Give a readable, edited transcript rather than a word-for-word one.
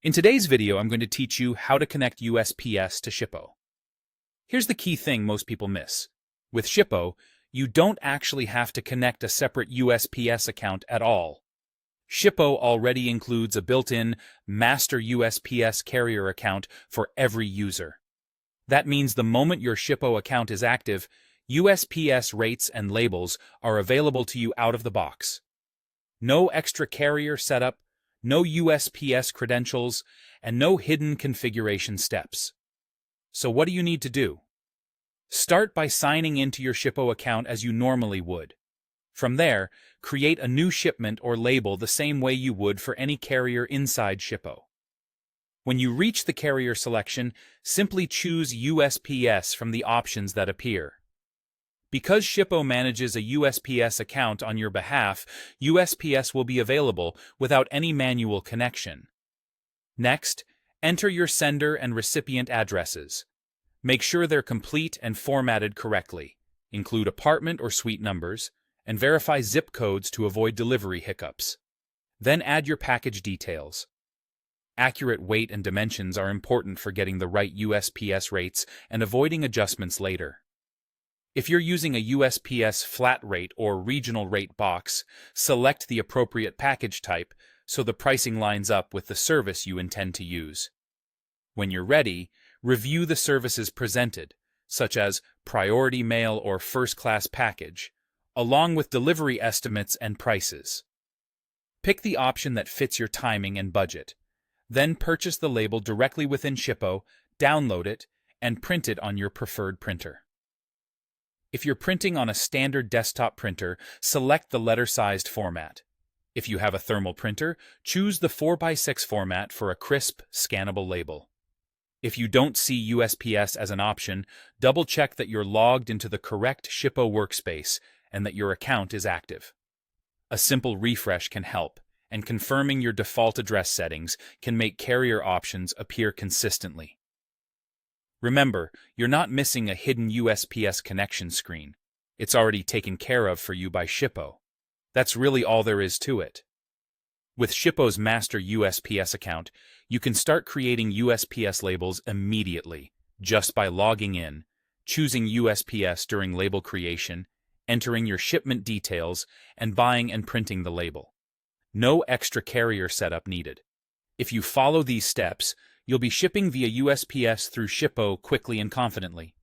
In today's video, I'm going to teach you how to connect USPS to Shippo. Here's the key thing most people miss. With Shippo, you don't actually have to connect a separate USPS account at all. Shippo already includes a built-in master USPS carrier account for every user. That means the moment your Shippo account is active, USPS rates and labels are available to you out of the box. No extra carrier setup, no USPS credentials, and no hidden configuration steps. So what do you need to do? Start by signing into your Shippo account as you normally would. From there, create a new shipment or label the same way you would for any carrier inside Shippo. When you reach the carrier selection, simply choose USPS from the options that appear. Because Shippo manages a USPS account on your behalf, USPS will be available without any manual connection. Next, enter your sender and recipient addresses. Make sure they're complete and formatted correctly. Include apartment or suite numbers, and verify zip codes to avoid delivery hiccups. Then add your package details. Accurate weight and dimensions are important for getting the right USPS rates and avoiding adjustments later. If you're using a USPS flat rate or regional rate box, select the appropriate package type so the pricing lines up with the service you intend to use. When you're ready, review the services presented, such as priority mail or first-class package, along with delivery estimates and prices. Pick the option that fits your timing and budget. Then purchase the label directly within Shippo, download it, and print it on your preferred printer. If you're printing on a standard desktop printer, select the letter-sized format. If you have a thermal printer, choose the 4x6 format for a crisp, scannable label. If you don't see USPS as an option, double-check that you're logged into the correct Shippo workspace and that your account is active. A simple refresh can help, and confirming your default address settings can make carrier options appear consistently. Remember, you're not missing a hidden USPS connection screen. It's already taken care of for you by Shippo. That's really all there is to it. With Shippo's master USPS account, you can start creating USPS labels immediately, just by logging in, choosing USPS during label creation, entering your shipment details, and buying and printing the label. No extra carrier setup needed. If you follow these steps, you'll be shipping via USPS through Shippo quickly and confidently.